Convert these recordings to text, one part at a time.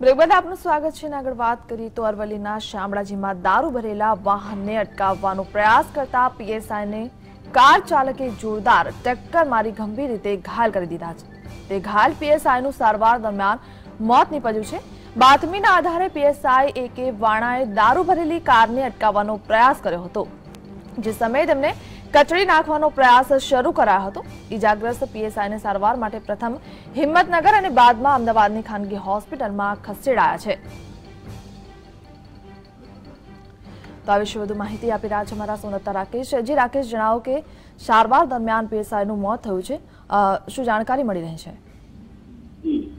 Break બાદ આપનું સ્વાગત છે. આગળ વાત કરીએ તો અરવલ્લીના શામળાજીમાં દારૂ ભરેલા વાહનને અટકાવવાનો પ્રયાસ કરતા પીએસઆઈને કાર ચાલકે જોરદાર ટક્કર મારી ગંભીર રીતે ઘાયલ કરી દીધા છે. તે ઘાયલ પીએસઆઈનું સારવાર દરમિયાન મોત નીપજ્યું છે. બાતમીના આધારે પીએસઆઈ એ.કે. વાણાએ દારૂ ભરેલી કારને અટકાવવાનો પ્રયાસ કર્યો હતો. જે સમયે તેમને કચડી નાખવાનો પ્રયાસ શરૂ કરાયો હતો. ઈજાગ્રસ્ત પીએસઆઈને સારવાર માટે પ્રથમ હિંમતનગર અને બાદમાં અમદાવાદની ખાનગી હોસ્પિટલમાં ખસેડાયા છે. તો આ વિશે વધુ માહિતી આપી રહ્યા છે અમારા સંવાદદાતા રાકેશ. જી રાકેશ, જણાવો કે સારવાર દરમિયાન પીએસઆઈનું મોત થયું છે, શું જાણકારી મળી રહી છે?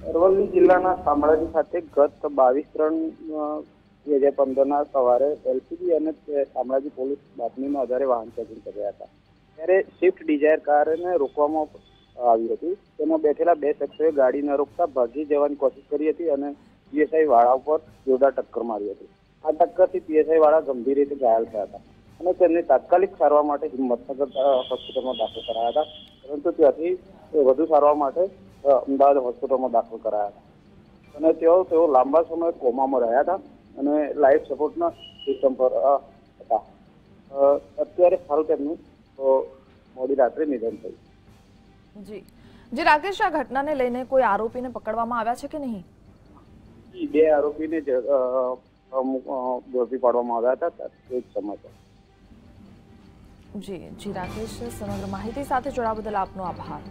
અરવલ્લી જિલ્લાના શામળાજી ખાતે ગત 22/3/2015 સવારે એલસીબી અને શામળાજી પોલીસ બાતમીના આધારે વાહન ચેકિંગ કરી રહ્યા હતા. ત્યારે સ્વિફ્ટ ડિઝાયર કારને રોકવામાં આવી હતી. તેમાં બેઠેલા બે શખ્સોએ ગાડી ન રોકતા ભાગી જવાની કોશિશ કરી હતી અને પીએસઆઈ વાળા ઉપર જોરદાર ટક્કર મારી હતી. આ ટક્કરથી પીએસઆઈ વાળા ગંભીર રીતે ઘાયલ થયા હતા અને તેમને તાત્કાલિક સારવાર માટે હિંમતનગર હોસ્પિટલમાં દાખલ કરાયા હતા, પરંતુ ત્યાંથી વધુ સારવાર માટે અમદાવાદ હોસ્પિટલમાં દાખલ કરાયા હતા અને તેઓ લાંબા સમય કોમામાં રહ્યા હતા અને લાઈફ સપોર્ટના સિસ્ટમ પર હતા. અત્યારે હાલ તેમનું મોડી રાત્રે નિધન થયું. જી રાકેશ, આ ઘટનાને લઈને કોઈ આરોપીને પકડવામાં આવ્યા છે કે નહીં? બે આરોપીને ઝડપી પાડવામાં આવ્યા હતા તે જ સમાચાર. જી રાકેશ, સમગ્ર માહિતી સાથે જોડાવા બદલ આપનો આભાર.